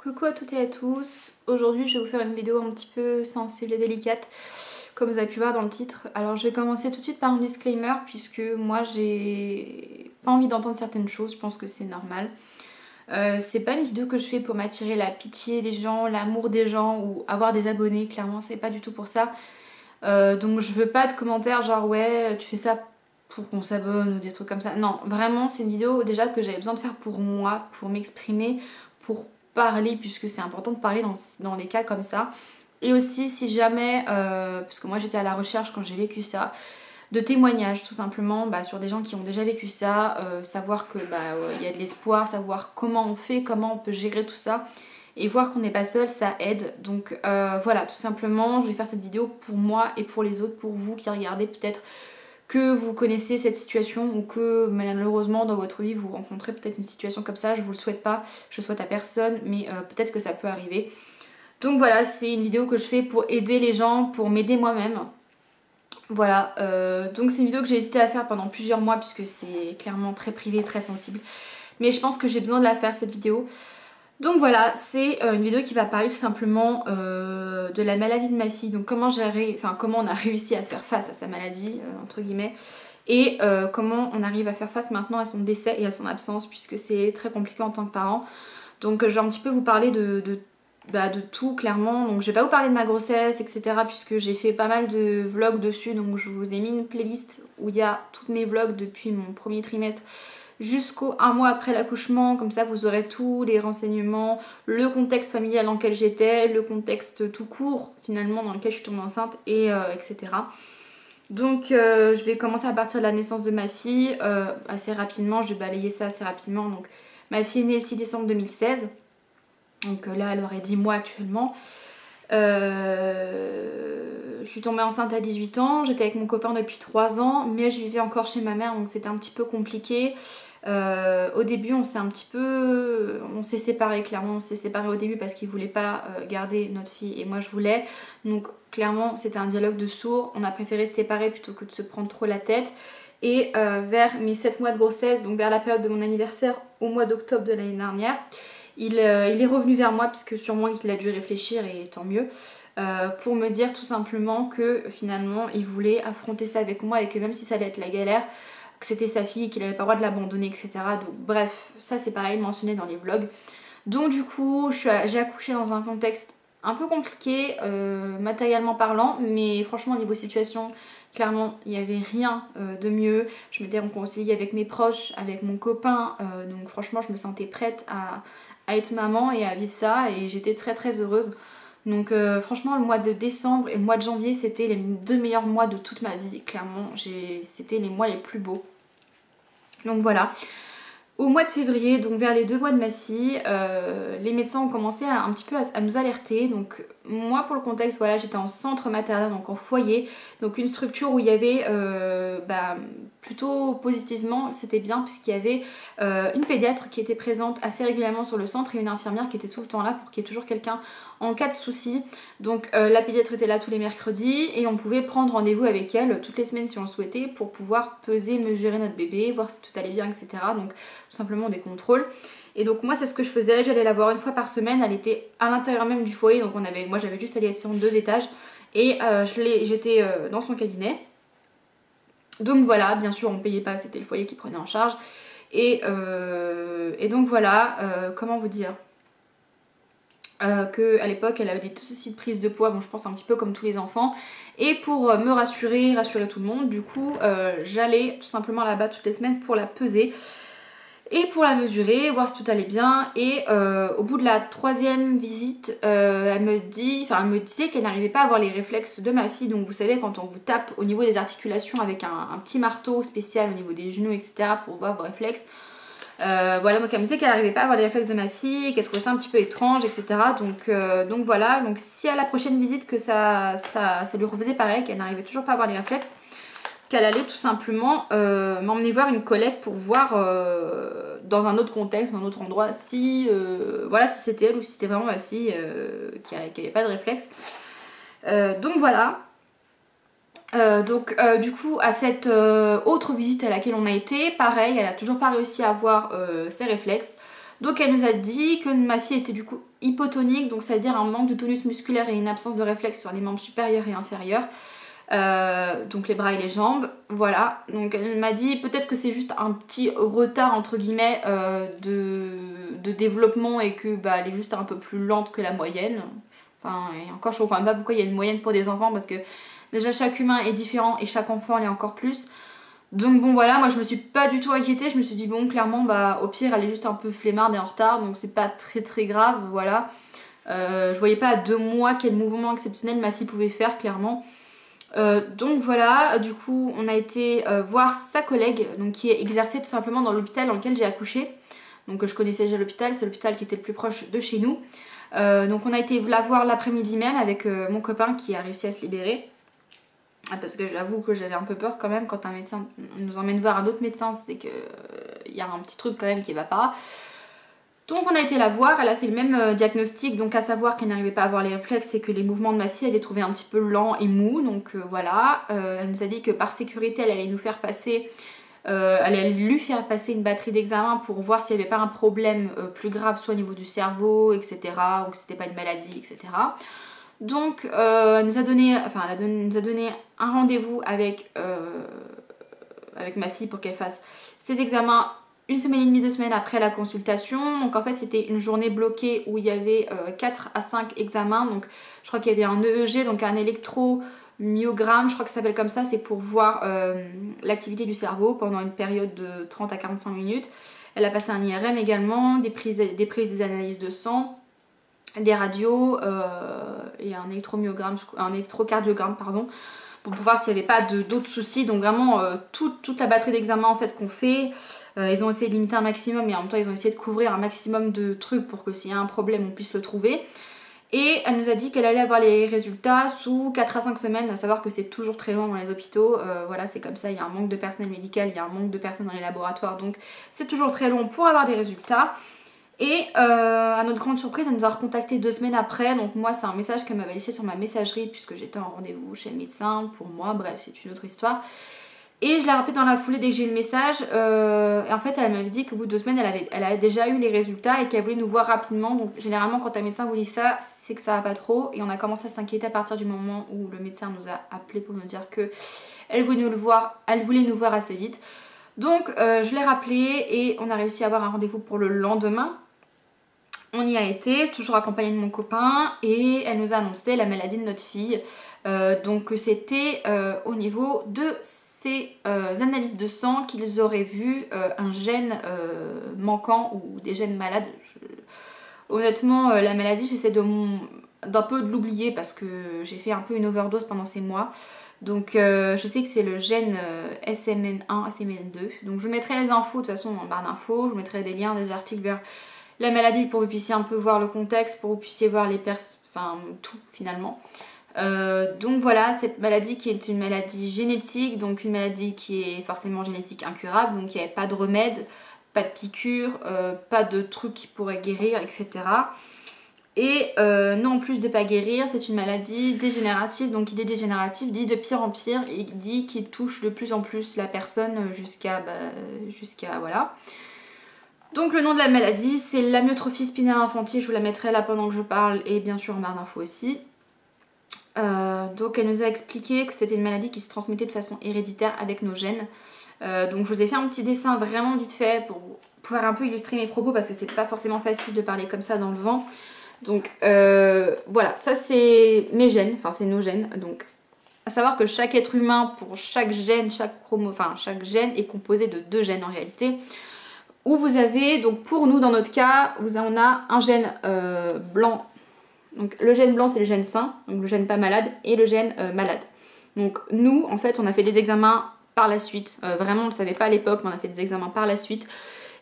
Coucou à toutes et à tous, aujourd'hui je vais vous faire une vidéo un petit peu sensible et délicate comme vous avez pu voir dans le titre. Alors je vais commencer tout de suite par un disclaimer puisque moi j'ai pas envie d'entendre certaines choses, je pense que c'est normal. C'est pas une vidéo que je fais pour m'attirer la pitié des gens, l'amour des gens ou avoir des abonnés, clairement c'est pas du tout pour ça. Donc je veux pas de commentaires genre ouais tu fais ça pour qu'on s'abonne ou des trucs comme ça. Non, vraiment c'est une vidéo déjà que j'avais besoin de faire pour moi, pour m'exprimer, pour parler puisque c'est important de parler dans des cas comme ça. Et aussi si jamais, parce que moi j'étais à la recherche quand j'ai vécu ça, de témoignages tout simplement sur des gens qui ont déjà vécu ça, savoir que y a de l'espoir, savoir comment on fait, comment on peut gérer tout ça. Et voir qu'on n'est pas seul, ça aide. Donc voilà, tout simplement, je vais faire cette vidéo pour moi et pour les autres, pour vous qui regardez peut-être que vous connaissez cette situation ou que malheureusement dans votre vie vous rencontrez peut-être une situation comme ça. Je vous le souhaite pas, je le souhaite à personne, mais peut-être que ça peut arriver. Donc voilà, c'est une vidéo que je fais pour aider les gens, pour m'aider moi-même. Voilà, donc c'est une vidéo que j'ai hésité à faire pendant plusieurs mois puisque c'est clairement très privé, très sensible. Mais je pense que j'ai besoin de la faire cette vidéo. Donc voilà, c'est une vidéo qui va parler tout simplement de la maladie de ma fille. Donc comment comment on a réussi à faire face à sa maladie, entre guillemets. Et comment on arrive à faire face maintenant à son décès et à son absence puisque c'est très compliqué en tant que parent. Donc je vais un petit peu vous parler de tout clairement. Donc je vais pas vous parler de ma grossesse etc puisque j'ai fait pas mal de vlogs dessus. Donc je vous ai mis une playlist où il y a tous mes vlogs depuis mon premier trimestre jusqu'au un mois après l'accouchement, comme ça vous aurez tous les renseignements, le contexte familial dans lequel j'étais, le contexte tout court finalement dans lequel je suis tombée enceinte et etc. Donc je vais commencer à partir de la naissance de ma fille assez rapidement, je vais balayer ça assez rapidement. Donc ma fille est née le 6 décembre 2016, donc là elle aurait 10 mois actuellement. Je suis tombée enceinte à 18 ans, j'étais avec mon copain depuis 3 ans, mais je vivais encore chez ma mère donc c'était un petit peu compliqué. Au début on s'est séparés, clairement on s'est séparés au début parce qu'il voulait pas garder notre fille et moi je voulais. Donc clairement c'était un dialogue de sourds, on a préféré se séparer plutôt que de se prendre trop la tête. Et vers mes 7 mois de grossesse, donc vers la période de mon anniversaire au mois d'octobre de l'année dernière, il est revenu vers moi parce que sûrement il a dû réfléchir et tant mieux. Pour me dire tout simplement que finalement il voulait affronter ça avec moi et que même si ça allait être la galère, que c'était sa fille, qu'il avait pas le droit de l'abandonner, etc. Donc bref, ça c'est pareil mentionné dans les vlogs. Donc du coup j'ai accouché dans un contexte un peu compliqué matériellement parlant, mais franchement niveau situation clairement il n'y avait rien de mieux. Je m'étais réconciliée avec mes proches, avec mon copain, donc franchement je me sentais prête à être maman et à vivre ça et j'étais très très heureuse. Donc franchement le mois de décembre et le mois de janvier c'était les 2 meilleurs mois de toute ma vie, clairement c'était les mois les plus beaux. Donc voilà. Au mois de février, donc vers les 2 mois de ma fille, les médecins ont commencé un petit peu à nous alerter. Donc moi pour le contexte, voilà, j'étais en centre maternel, donc en foyer, donc une structure où il y avait plutôt positivement, c'était bien puisqu'il y avait une pédiatre qui était présente assez régulièrement sur le centre et une infirmière qui était tout le temps là pour qu'il y ait toujours quelqu'un en cas de souci. Donc la pédiatre était là tous les mercredis et on pouvait prendre rendez-vous avec elle toutes les semaines si on le souhaitait pour pouvoir peser, mesurer notre bébé, voir si tout allait bien, etc. Donc tout simplement des contrôles. Et donc moi c'est ce que je faisais, j'allais la voir une fois par semaine, elle était à l'intérieur même du foyer, donc moi j'avais juste à aller sur 2 étages et j'étais dans son cabinet. Donc voilà, bien sûr on ne payait pas, c'était le foyer qui prenait en charge. Et donc voilà, comment vous dire, qu'à l'époque elle avait des soucis de prise de poids, bon je pense un petit peu comme tous les enfants. Et pour me rassurer tout le monde, du coup j'allais tout simplement là-bas toutes les semaines pour la peser. Et pour la mesurer, voir si tout allait bien. Et au bout de la 3e visite, elle me disait qu'elle n'arrivait pas à avoir les réflexes de ma fille. Donc vous savez quand on vous tape au niveau des articulations avec un petit marteau spécial au niveau des genoux, etc. pour voir vos réflexes. Voilà, donc elle me disait qu'elle n'arrivait pas à avoir les réflexes de ma fille, qu'elle trouvait ça un petit peu étrange, etc. Donc voilà, donc si à la prochaine visite que ça lui refaisait pareil, qu'elle n'arrivait toujours pas à avoir les réflexes, qu'elle allait tout simplement m'emmener voir une collègue pour voir dans un autre contexte, dans un autre endroit, si voilà, si c'était elle ou si c'était vraiment ma fille qui n'avait pas de réflexe. Donc voilà. Du coup à cette autre visite à laquelle on a été, pareil, elle a toujours pas réussi à avoir ses réflexes. Donc elle nous a dit que ma fille était du coup hypotonique, donc ça veut dire un manque de tonus musculaire et une absence de réflexe sur les membres supérieurs et inférieurs. Donc les bras et les jambes, voilà. Donc elle m'a dit peut-être que c'est juste un petit retard entre guillemets de développement et que bah, elle est juste un peu plus lente que la moyenne. Enfin, et encore je comprends pas pourquoi il y a une moyenne pour des enfants parce que déjà chaque humain est différent et chaque enfant l'est encore plus. Donc bon voilà, moi je me suis pas du tout inquiétée, je me suis dit bon clairement bah au pire elle est juste un peu flemmarde et en retard donc c'est pas très grave, voilà. Je voyais pas à 2 mois quel mouvement exceptionnel ma fille pouvait faire clairement. Donc voilà, du coup on a été voir sa collègue donc, qui exerçait tout simplement dans l'hôpital dans lequel j'ai accouché. Donc je connaissais déjà l'hôpital, c'est l'hôpital qui était le plus proche de chez nous. Donc on a été la voir l'après-midi même avec mon copain qui a réussi à se libérer. Parce que j'avoue que j'avais un peu peur quand même quand un médecin nous emmène voir un autre médecin, c'est qu'il y a un petit truc quand même qui va pas. Donc on a été la voir, elle a fait le même diagnostic, donc à savoir qu'elle n'arrivait pas à avoir les réflexes et que les mouvements de ma fille elle les trouvait un petit peu lents et mous, donc voilà. Elle nous a dit que par sécurité elle allait nous faire passer, elle allait lui faire passer une batterie d'examen pour voir s'il n'y avait pas un problème plus grave soit au niveau du cerveau, etc. ou que c'était pas une maladie, etc. Donc elle nous a donné, nous a donné un rendez-vous avec ma fille pour qu'elle fasse ses examens 1 semaine et demie, 2 semaines après la consultation. Donc en fait c'était une journée bloquée où il y avait 4 à 5 examens. Donc je crois qu'il y avait un EEG, donc un électromyogramme, je crois que ça s'appelle comme ça, c'est pour voir l'activité du cerveau pendant une période de 30 à 45 minutes. Elle a passé un IRM également, des analyses de sang, des radios et un électromyogramme, un électrocardiogramme pardon, pour voir s'il n'y avait pas d'autres soucis. Donc vraiment toute la batterie d'examen en fait qu'on fait, ils ont essayé de limiter un maximum et en même temps ils ont essayé de couvrir un maximum de trucs pour que s'il y a un problème on puisse le trouver. Et elle nous a dit qu'elle allait avoir les résultats sous 4 à 5 semaines, à savoir que c'est toujours très long dans les hôpitaux. Voilà, c'est comme ça, il y a un manque de personnel médical, il y a un manque de personnes dans les laboratoires, donc c'est toujours très long pour avoir des résultats. Et à notre grande surprise, elle nous a recontacté 2 semaines après. Donc moi c'est un message qu'elle m'avait laissé sur ma messagerie puisque j'étais en rendez-vous chez le médecin pour moi, bref c'est une autre histoire. Et je l'ai rappelé dans la foulée dès que j'ai eu le message. Et en fait elle m'avait dit qu'au bout de 2 semaines elle avait déjà eu les résultats et qu'elle voulait nous voir rapidement. Donc généralement quand un médecin vous dit ça, c'est que ça va pas trop. Et on a commencé à s'inquiéter à partir du moment où le médecin nous a appelé pour nous dire que elle voulait nous voir assez vite. Donc je l'ai rappelé et on a réussi à avoir un rendez-vous pour le lendemain. On y a été, toujours accompagnée de mon copain, et elle nous a annoncé la maladie de notre fille. Donc c'était au niveau de ses analyses de sang qu'ils auraient vu un gène manquant ou des gènes malades. Honnêtement, la maladie, j'essaie d'un peu de l'oublier parce que j'ai fait un peu une overdose pendant ces mois. Donc je sais que c'est le gène SMN1, SMN2. Donc je mettrai les infos de toute façon en barre d'infos, je vous mettrai des liens, des articles vers la maladie pour que vous puissiez un peu voir le contexte, pour que vous puissiez voir tout finalement. Donc voilà, cette maladie qui est une maladie génétique, donc une maladie qui est forcément génétique incurable, donc il n'y avait pas de remède, pas de piqûre, pas de truc qui pourrait guérir, etc. Et non, en plus de pas guérir, c'est une maladie dégénérative, donc qui est dégénérative dit de pire en pire et dit qui touche de plus en plus la personne jusqu'à voilà. Donc le nom de la maladie c'est l'amyotrophie spinale infantile, je vous la mettrai là pendant que je parle et bien sûr en barre d'infos aussi. Donc elle nous a expliqué que c'était une maladie qui se transmettait de façon héréditaire avec nos gènes. Donc je vous ai fait un petit dessin vraiment vite fait pour pouvoir un peu illustrer mes propos parce que c'est pas forcément facile de parler comme ça dans le vent. Donc voilà, ça c'est mes gènes, enfin c'est nos gènes. Donc à savoir que chaque être humain, pour chaque gène, chaque gène est composé de 2 gènes en réalité. Où vous avez, donc pour nous dans notre cas, on a un gène blanc. Donc le gène blanc c'est le gène sain, donc le gène pas malade, et le gène malade. Donc nous en fait on a fait des examens par la suite, vraiment on ne le savait pas à l'époque mais on a fait des examens par la suite.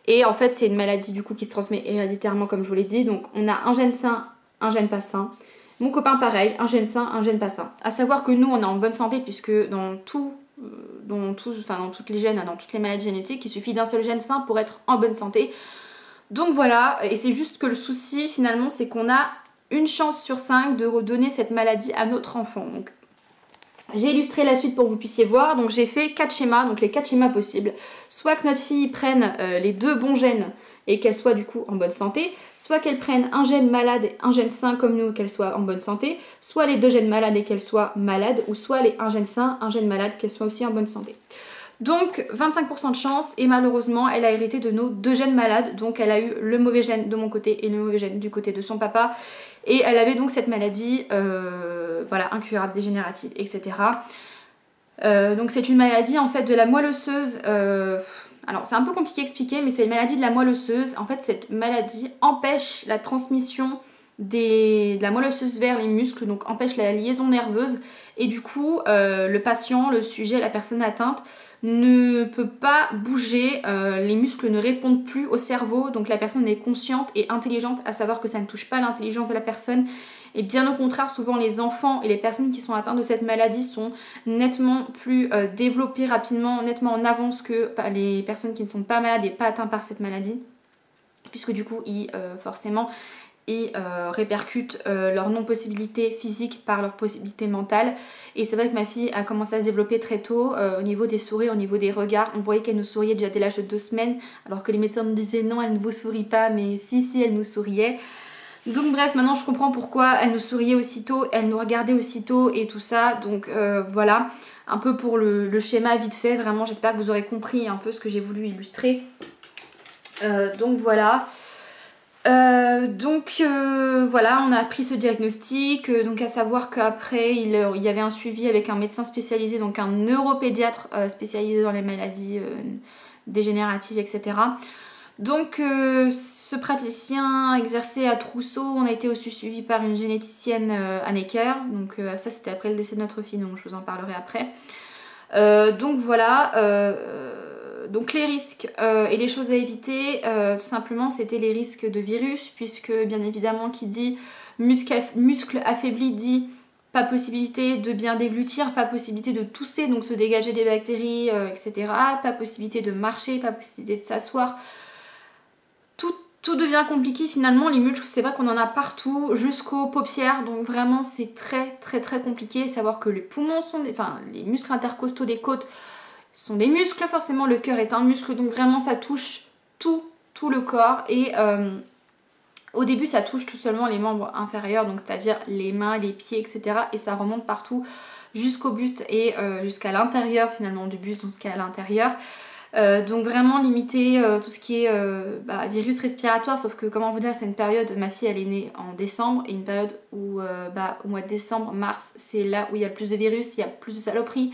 Et en fait c'est une maladie du coup qui se transmet héréditairement comme je vous l'ai dit. Donc on a un gène sain, un gène pas sain. Mon copain pareil, un gène sain, un gène pas sain. À savoir que nous on est en bonne santé puisque dans toutes les gènes, dans toutes les maladies génétiques, il suffit d'un seul gène sain pour être en bonne santé. Donc voilà, et c'est juste que le souci finalement c'est qu'on a une chance sur 5 de redonner cette maladie à notre enfant. Donc J'ai illustré la suite pour que vous puissiez voir, donc j'ai fait 4 schémas, donc les 4 schémas possibles. Soit que notre fille prenne les 2 bons gènes et qu'elle soit du coup en bonne santé, soit qu'elle prenne un gène malade et un gène sain comme nous, qu'elle soit en bonne santé, soit les 2 gènes malades et qu'elle soit malade, ou soit les 1 gène sain, un gène malade, qu'elle soit aussi en bonne santé. Donc 25% de chance, et malheureusement elle a hérité de nos 2 gènes malades, donc elle a eu le mauvais gène de mon côté et le mauvais gène du côté de son papa, et elle avait donc cette maladie, voilà, incurable, dégénérative, etc. Donc c'est une maladie en fait de la moelle osseuse, alors c'est un peu compliqué à expliquer, mais c'est une maladie de la moelle osseuse. En fait cette maladie empêche la transmission de la moelle osseuse vers les muscles, donc empêche la liaison nerveuse, et du coup le patient, le sujet, la personne atteinte ne peut pas bouger, les muscles ne répondent plus au cerveau, donc la personne est consciente et intelligente, à savoir que ça ne touche pas l'intelligence de la personne. Et bien au contraire, souvent les enfants et les personnes qui sont atteintes de cette maladie sont nettement plus développées rapidement, nettement en avance que les personnes qui ne sont pas malades et pas atteintes par cette maladie, puisque du coup ils forcément répercutent leur non-possibilité physique par leur possibilité mentale. Et c'est vrai que ma fille a commencé à se développer très tôt au niveau des sourires, au niveau des regards. On voyait qu'elle nous souriait déjà dès l'âge de 2 semaines, alors que les médecins nous disaient non, elle ne vous sourit pas, mais si, elle nous souriait. Donc bref, maintenant je comprends pourquoi elle nous souriait aussitôt, elle nous regardait aussitôt et tout ça. Donc voilà, un peu pour le schéma vite fait. Vraiment, j'espère que vous aurez compris un peu ce que j'ai voulu illustrer. Donc voilà. Voilà, on a pris ce diagnostic, donc à savoir qu'après il y avait un suivi avec un médecin spécialisé, donc un neuropédiatre spécialisé dans les maladies dégénératives, etc. Donc ce praticien exerçait à Trousseau, on a été aussi suivi par une généticienne à Necker, donc ça c'était après le décès de notre fille, donc je vous en parlerai après. Donc voilà, donc les risques et les choses à éviter, tout simplement c'était les risques de virus, puisque bien évidemment qui dit muscle affaibli dit pas possibilité de bien déglutir, pas possibilité de tousser, donc se dégager des bactéries, etc. Pas possibilité de marcher, pas possibilité de s'asseoir. Tout devient compliqué finalement, les muscles c'est vrai qu'on en a partout jusqu'aux paupières, donc vraiment c'est très compliqué. Savoir que les poumons sont les muscles intercostaux des côtes sont des muscles, forcément le cœur est un muscle, donc vraiment ça touche tout le corps. Et au début ça touche tout seulement les membres inférieurs, donc c'est-à-dire les mains, les pieds, etc. Et ça remonte partout jusqu'au buste et jusqu'à l'intérieur finalement du buste, donc jusqu'à l'intérieur. Donc vraiment limiter tout ce qui est virus respiratoire, sauf que comment vous dire, c'est une période, ma fille elle est née en décembre, et une période où au mois de décembre, mars, c'est là où il y a le plus de virus, il y a plus de saloperies.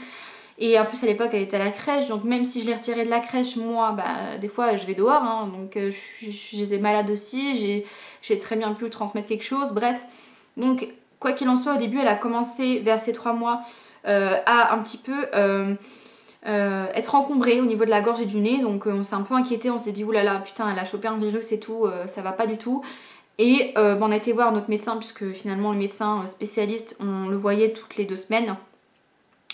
Et en plus à l'époque elle était à la crèche, donc même si je l'ai retirée de la crèche, moi des fois je vais dehors, hein, donc j'étais malade aussi, j'ai très bien pu transmettre quelque chose, bref. Donc quoi qu'il en soit, au début elle a commencé vers ses 3 mois à un petit peu être encombrée au niveau de la gorge et du nez, donc on s'est un peu inquiété, on s'est dit oulala putain elle a chopé un virus et tout, ça va pas du tout. Et on a été voir notre médecin, puisque finalement le médecin spécialiste on le voyait toutes les 2 semaines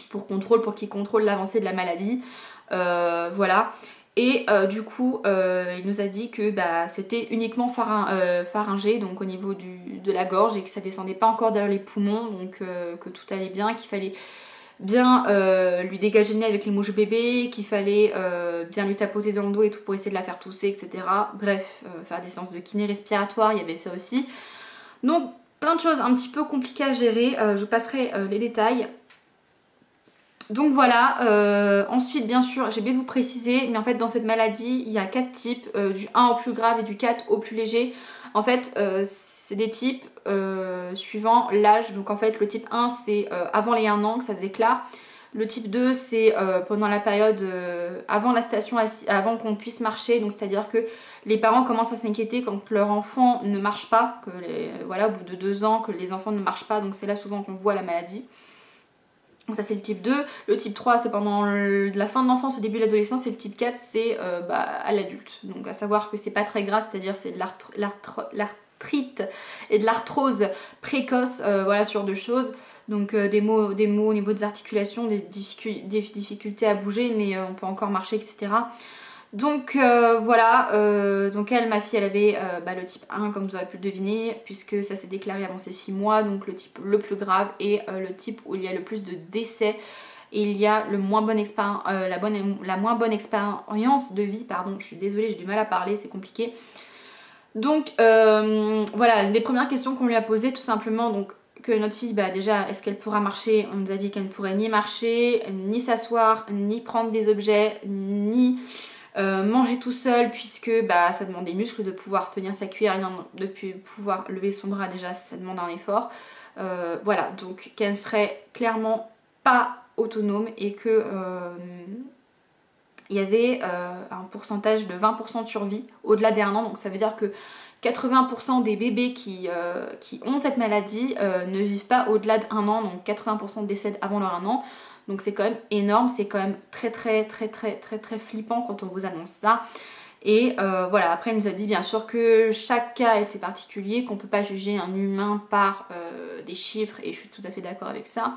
pour qu'il contrôle l'avancée de la maladie, voilà. Et du coup il nous a dit que c'était uniquement pharyngé, donc au niveau de la gorge, et que ça descendait pas encore dans les poumons, donc que tout allait bien, qu'il fallait bien lui dégager le nez avec les mouches bébés, qu'il fallait bien lui tapoter dans le dos et tout pour essayer de la faire tousser, etc. Bref, faire des séances de kiné respiratoire, il y avait ça aussi. Donc plein de choses un petit peu compliquées à gérer, je vous passerai les détails. Donc voilà, ensuite bien sûr j'ai oublié de vous préciser, mais en fait dans cette maladie il y a 4 types, du 1 au plus grave et du 4 au plus léger. En fait c'est des types suivant l'âge, donc en fait le type 1 c'est avant les 1 an que ça se déclare. Le type 2 c'est pendant la période avant la station, avant qu'on puisse marcher, donc c'est à dire que les parents commencent à s'inquiéter quand leur enfant ne marche pas, que voilà, au bout de 2 ans que les enfants ne marchent pas, donc c'est là souvent qu'on voit la maladie. Donc ça c'est le type 2, le type 3 c'est pendant la fin de l'enfance, au début de l'adolescence, et le type 4 c'est à l'adulte. Donc à savoir que c'est pas très grave, c'est-à-dire c'est de l'arthrite et de l'arthrose précoce, voilà, sur 2 choses. Donc des maux au niveau des articulations, des difficultés à bouger, mais on peut encore marcher, etc. Donc voilà, donc elle, ma fille, elle avait le type 1 comme vous aurez pu le deviner, puisque ça s'est déclaré avant ses 6 mois, donc le type le plus grave et le type où il y a le plus de décès. Et il y a le moins bonne la moins bonne expérience de vie, pardon, je suis désolée, j'ai du mal à parler, c'est compliqué. Donc voilà, les premières questions qu'on lui a posées tout simplement, donc que notre fille, bah déjà, est-ce qu'elle pourra marcher? On nous a dit qu'elle ne pourrait ni marcher, ni s'asseoir, ni prendre des objets, ni manger tout seul, puisque bah, ça demande des muscles de pouvoir tenir sa cuillère, de pouvoir lever son bras, déjà ça demande un effort. Voilà, donc qu'elle ne serait clairement pas autonome et que il y avait un pourcentage de 20% de survie au-delà des 1 an, donc ça veut dire que 80% des bébés qui ont cette maladie ne vivent pas au-delà d'1 an, donc 80% décèdent avant leur 1 an. Donc c'est quand même énorme, c'est quand même très flippant quand on vous annonce ça. Et voilà, après il nous a dit bien sûr que chaque cas était particulier, qu'on ne peut pas juger un humain par des chiffres, et je suis tout à fait d'accord avec ça.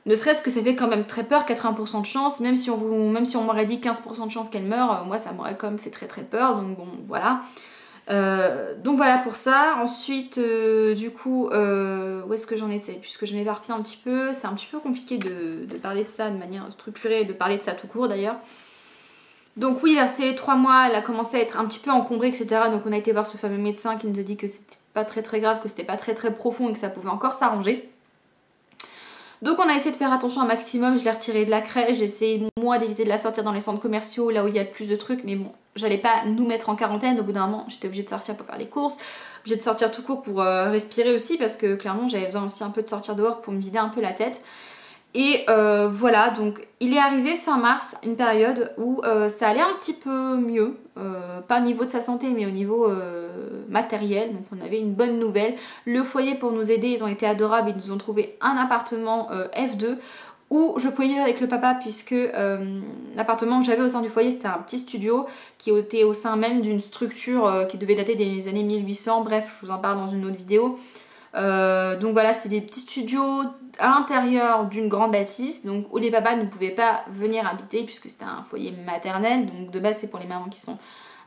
Ne serait-ce que ça fait quand même très peur, 80% de chance, même si on m'aurait dit 15% de chance qu'elle meure, moi ça m'aurait quand même fait très peur, donc bon voilà. Donc voilà pour ça. Ensuite du coup où est-ce que j'en étais, puisque je m'éparpille un petit peu, c'est un petit peu compliqué de parler de ça de manière structurée et de parler de ça tout court d'ailleurs. Donc oui, vers ces 3 mois elle a commencé à être un petit peu encombrée, etc. Donc on a été voir ce fameux médecin qui nous a dit que c'était pas très grave, que c'était pas très profond et que ça pouvait encore s'arranger. Donc on a essayé de faire attention un maximum, je l'ai retirée de la crèche, j'ai essayé moi d'éviter de la sortir dans les centres commerciaux, là où il y a le plus de trucs, mais bon, j'allais pas nous mettre en quarantaine, au bout d'un moment j'étais obligée de sortir pour faire les courses, obligée de sortir tout court pour respirer aussi, parce que clairement j'avais besoin aussi un peu de sortir dehors pour me vider un peu la tête. Et voilà, donc il est arrivé fin mars, une période où ça allait un petit peu mieux, pas au niveau de sa santé mais au niveau matériel, donc on avait une bonne nouvelle. Le foyer pour nous aider, ils ont été adorables, ils nous ont trouvé un appartement F2 où je pouvais vivre avec le papa, puisque l'appartement que j'avais au sein du foyer c'était un petit studio qui était au sein même d'une structure qui devait dater des années 1800, bref je vous en parle dans une autre vidéo. Donc voilà, c'est des petits studios à l'intérieur d'une grande bâtisse, donc où les papas ne pouvaient pas venir habiter puisque c'était un foyer maternel, donc de base c'est pour les mamans qui sont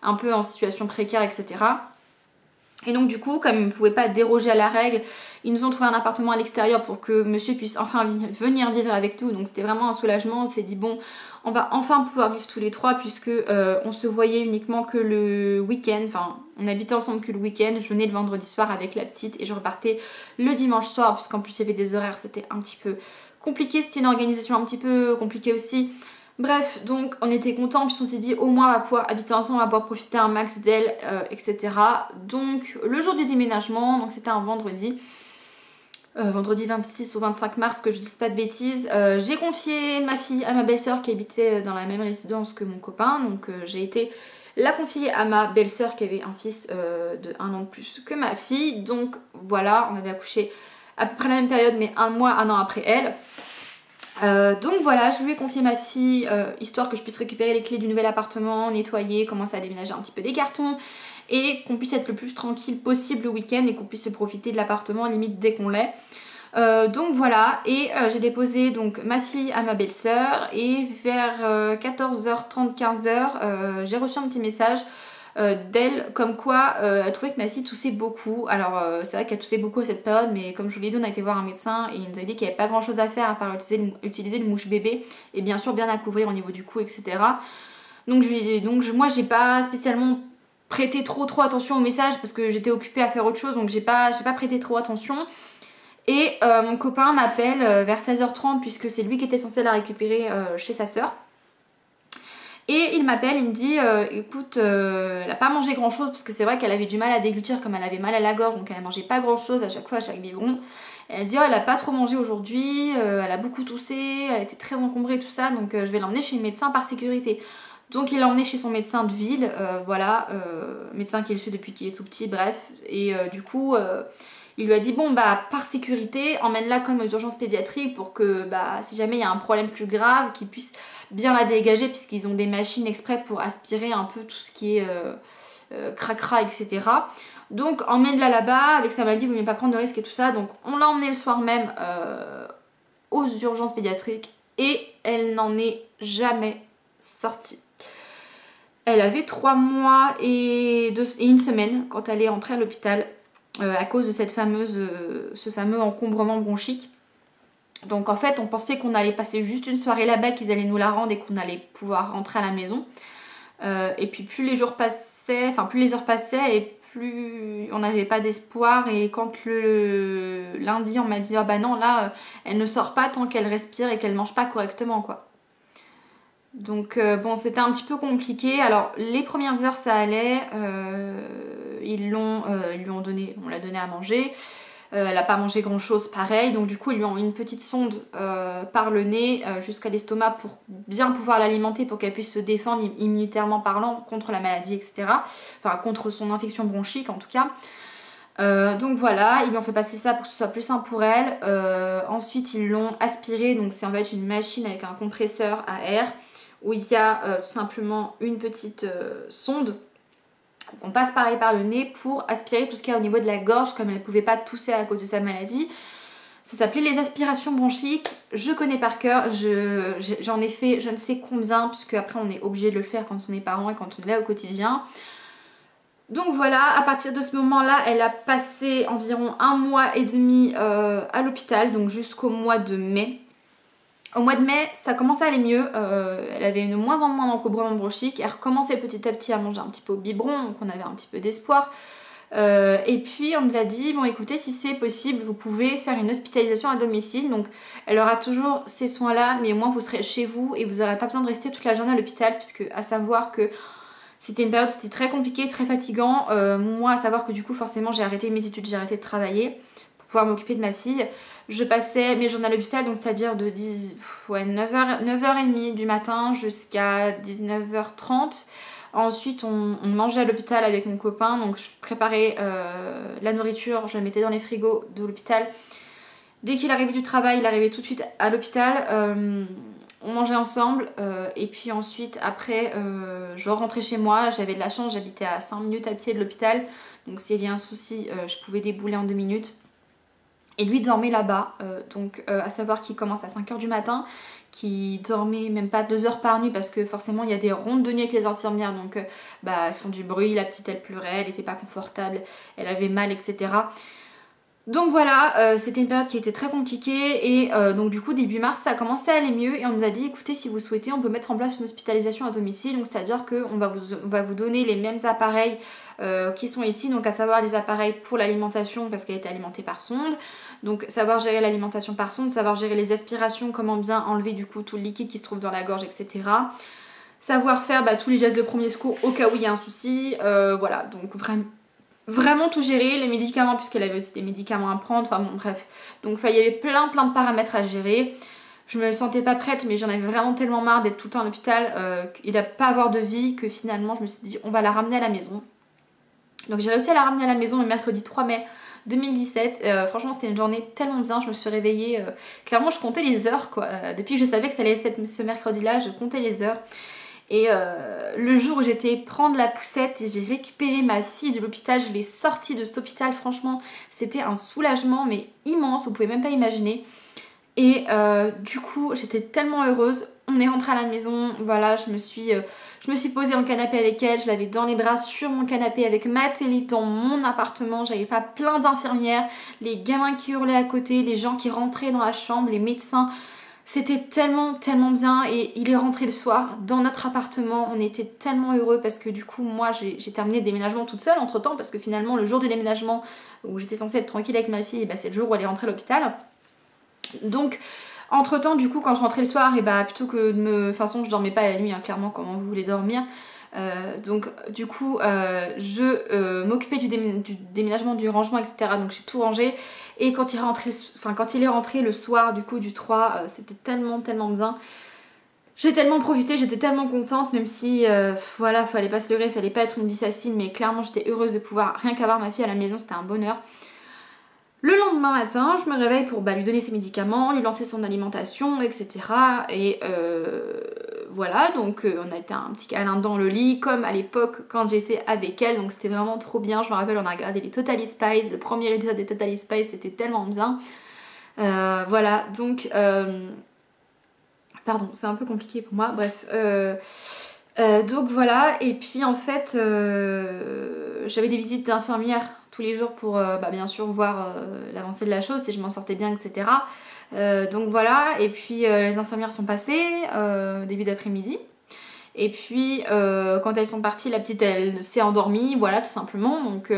un peu en situation précaire, etc. Et donc du coup, comme ils ne pouvaient pas déroger à la règle, ils nous ont trouvé un appartement à l'extérieur pour que monsieur puisse enfin venir vivre avec nous. Donc c'était vraiment un soulagement, on s'est dit bon, on va enfin pouvoir vivre tous les trois, puisque on se voyait uniquement que le week-end, enfin on habitait ensemble que le week-end, je venais le vendredi soir avec la petite et je repartais le dimanche soir, puisqu'en plus il y avait des horaires, c'était un petit peu compliqué, c'était une organisation un petit peu compliquée aussi. Bref, donc on était contents, puis on s'est dit au moins on va pouvoir habiter ensemble, on va pouvoir profiter un max d'elle, etc. Donc le jour du déménagement, donc c'était un vendredi, vendredi 26 ou 25 mars, que je dise pas de bêtises, j'ai confié ma fille à ma belle-sœur qui habitait dans la même résidence que mon copain, donc j'ai été la confier à ma belle-sœur qui avait un fils de 1 an de plus que ma fille. Donc voilà, on avait accouché à peu près la même période mais 1 mois, 1 an après elle. Donc voilà, je lui ai confié ma fille, histoire que je puisse récupérer les clés du nouvel appartement, nettoyer, commencer à déménager un petit peu des cartons, et qu'on puisse être le plus tranquille possible le week-end et qu'on puisse profiter de l'appartement limite dès qu'on l'est. Donc voilà, et j'ai déposé donc ma fille à ma belle-sœur, et vers 14h30, 15h, j'ai reçu un petit message d'elle comme quoi elle trouvait que ma fille toussait beaucoup. Alors c'est vrai qu'elle toussait beaucoup à cette période, mais comme je vous l'ai dit, on a été voir un médecin et il nous avait dit qu'il n'y avait pas grand chose à faire à part utiliser le mouche bébé et bien sûr bien la couvrir au niveau du cou, etc. Donc, moi j'ai pas spécialement prêté trop attention au message parce que j'étais occupée à faire autre chose, donc j'ai pas prêté trop attention. Et mon copain m'appelle vers 16h30, puisque c'est lui qui était censé la récupérer chez sa sœur. Et il m'appelle, il me dit écoute, elle a pas mangé grand chose, parce que c'est vrai qu'elle avait du mal à déglutir, comme elle avait mal à la gorge, donc elle mangeait pas grand chose à chaque fois, à chaque biberon. Elle a dit elle a pas trop mangé aujourd'hui, elle a beaucoup toussé, elle était très encombrée, tout ça, donc je vais l'emmener chez le médecin par sécurité. Donc il l'a emmené chez son médecin de ville, voilà, médecin qui le suit depuis qu'il est tout petit, bref. Et du coup, il lui a dit bon bah par sécurité, emmène-la comme aux urgences pédiatriques pour que bah si jamais il y a un problème plus grave, qu'ils puissent bien la dégager, puisqu'ils ont des machines exprès pour aspirer un peu tout ce qui est cracra, etc. Donc emmène-la là-bas, avec sa maladie, vous ne voulez pas prendre de risques et tout ça. Donc on l'a emmenée le soir même aux urgences pédiatriques et elle n'en est jamais sortie. Elle avait 3 mois et 1 semaine quand elle est rentrée à l'hôpital à cause de cette ce fameux encombrement bronchique. Donc en fait on pensait qu'on allait passer juste une soirée là-bas, qu'ils allaient nous la rendre et qu'on allait pouvoir rentrer à la maison. Et puis plus les jours passaient, enfin plus les heures passaient et plus on n'avait pas d'espoir. Et quand le lundi on m'a dit ah bah non là elle ne sort pas tant qu'elle respire et qu'elle mange pas correctement quoi. Donc bon c'était un petit peu compliqué. Alors les premières heures ça allait, ils lui ont donné, on l'a donné à manger. Elle n'a pas mangé grand chose pareil, donc du coup ils lui ont mis une petite sonde par le nez jusqu'à l'estomac pour bien pouvoir l'alimenter, pour qu'elle puisse se défendre immunitairement parlant contre la maladie, etc. Enfin contre son infection bronchique en tout cas. Donc voilà, ils lui ont fait passer ça pour que ce soit plus simple pour elle. Ensuite ils l'ont aspiré, donc c'est en fait une machine avec un compresseur à air où il y a tout simplement une petite sonde. On passe pareil par le nez pour aspirer tout ce qu'il y a au niveau de la gorge, comme elle ne pouvait pas tousser à cause de sa maladie. Ça s'appelait les aspirations bronchiques. Je connais par cœur, j'en ai fait je ne sais combien, puisque après on est obligé de le faire quand on est parent et quand on l'est au quotidien. Donc voilà, à partir de ce moment-là, elle a passé environ 1 mois et demi à l'hôpital, donc jusqu'au mois de mai. Au mois de mai, ça commençait à aller mieux, elle avait de moins en moins d'encombrement bronchique, elle recommençait petit à petit à manger un petit peu au biberon, donc on avait un petit peu d'espoir. Et puis on nous a dit, bon écoutez, si c'est possible, vous pouvez faire une hospitalisation à domicile, donc elle aura toujours ces soins-là, mais au moins vous serez chez vous et vous n'aurez pas besoin de rester toute la journée à l'hôpital, puisque à savoir que c'était une période où c'était très compliqué, très fatigant. Moi, à savoir que du coup, forcément, j'ai arrêté mes études, j'ai arrêté de travailler pour pouvoir m'occuper de ma fille. Je passais mes journées à l'hôpital, donc c'est-à-dire de 9h30 du matin jusqu'à 19h30. Ensuite, on mangeait à l'hôpital avec mon copain, donc je préparais la nourriture, je la mettais dans les frigos de l'hôpital. Dès qu'il arrivait du travail, il arrivait tout de suite à l'hôpital. On mangeait ensemble et puis ensuite après je rentrais chez moi. J'avais de la chance, j'habitais à 5 minutes à pied de l'hôpital, donc s'il y avait un souci je pouvais débouler en 2 minutes. Et lui dormait là-bas, donc à savoir qu'il commence à 5h du matin, qui dormait même pas 2 heures par nuit parce que forcément il y a des rondes de nuit avec les infirmières, donc bah, elles font du bruit, la petite elle pleurait, elle était pas confortable, elle avait mal, etc. Donc voilà, c'était une période qui était très compliquée et donc du coup début mars ça a commencé à aller mieux et on nous a dit écoutez si vous souhaitez on peut mettre en place une hospitalisation à domicile, donc c'est à dire qu'on va vous donner les mêmes appareils qui sont ici, donc à savoir les appareils pour l'alimentation parce qu'elle était alimentée par sonde, donc savoir gérer l'alimentation par sonde, savoir gérer les aspirations, comment bien enlever du coup tout le liquide qui se trouve dans la gorge, etc. Savoir faire tous les gestes de premier secours au cas où il y a un souci, voilà, donc vraiment tout gérer, les médicaments puisqu'elle avait aussi des médicaments à prendre, enfin bon bref. Donc il y avait plein de paramètres à gérer. Je me sentais pas prête mais j'en avais vraiment tellement marre d'être tout le temps à l'hôpital et de pas avoir de vie que finalement je me suis dit on va la ramener à la maison. Donc j'ai réussi à la ramener à la maison le mercredi 3 mai 2017. Franchement c'était une journée tellement bien, je me suis réveillée, clairement je comptais les heures quoi. Depuis que je savais que ça allait être ce mercredi là, je comptais les heures. Et le jour où j'étais prendre la poussette et j'ai récupéré ma fille de l'hôpital, je l'ai sortie de cet hôpital, franchement c'était un soulagement mais immense, vous pouvez même pas imaginer. Et du coup j'étais tellement heureuse, on est rentré à la maison, voilà je me suis posée dans le canapé avec elle, je l'avais dans les bras sur mon canapé avec ma télé dans mon appartement, j'avais pas plein d'infirmières, les gamins qui hurlaient à côté, les gens qui rentraient dans la chambre, les médecins. C'était tellement bien et il est rentré le soir dans notre appartement, on était tellement heureux parce que du coup moi j'ai terminé le déménagement toute seule entre temps parce que finalement le jour du déménagement où j'étais censée être tranquille avec ma fille, c'est le jour où elle est rentrée à l'hôpital. Donc entre temps du coup quand je rentrais le soir et plutôt que de me... De toute façon je dormais pas la nuit clairement comment vous voulez dormir. Donc du coup je m'occupais du déménagement, du rangement, etc. Donc j'ai tout rangé et quand il est rentré le soir du coup du 3 c'était tellement bien. J'ai tellement profité, j'étais tellement contente même si voilà fallait pas se leurrer, ça allait pas être une vie facile mais clairement j'étais heureuse de pouvoir rien qu'avoir ma fille à la maison, c'était un bonheur. Le lendemain matin, je me réveille pour lui donner ses médicaments, lui lancer son alimentation, etc. Et voilà, donc on a été un petit câlin dans le lit, comme à l'époque quand j'étais avec elle, donc c'était vraiment trop bien. Je me rappelle, on a regardé les Totally Spies, le premier épisode des Totally Spies, c'était tellement bien. Voilà, donc... pardon, c'est un peu compliqué pour moi, bref... Donc voilà, et puis en fait j'avais des visites d'infirmières tous les jours pour bien sûr voir l'avancée de la chose, si je m'en sortais bien, etc. Donc voilà, et puis les infirmières sont passées début d'après-midi. Et puis quand elles sont parties, la petite elle s'est endormie, voilà tout simplement. Donc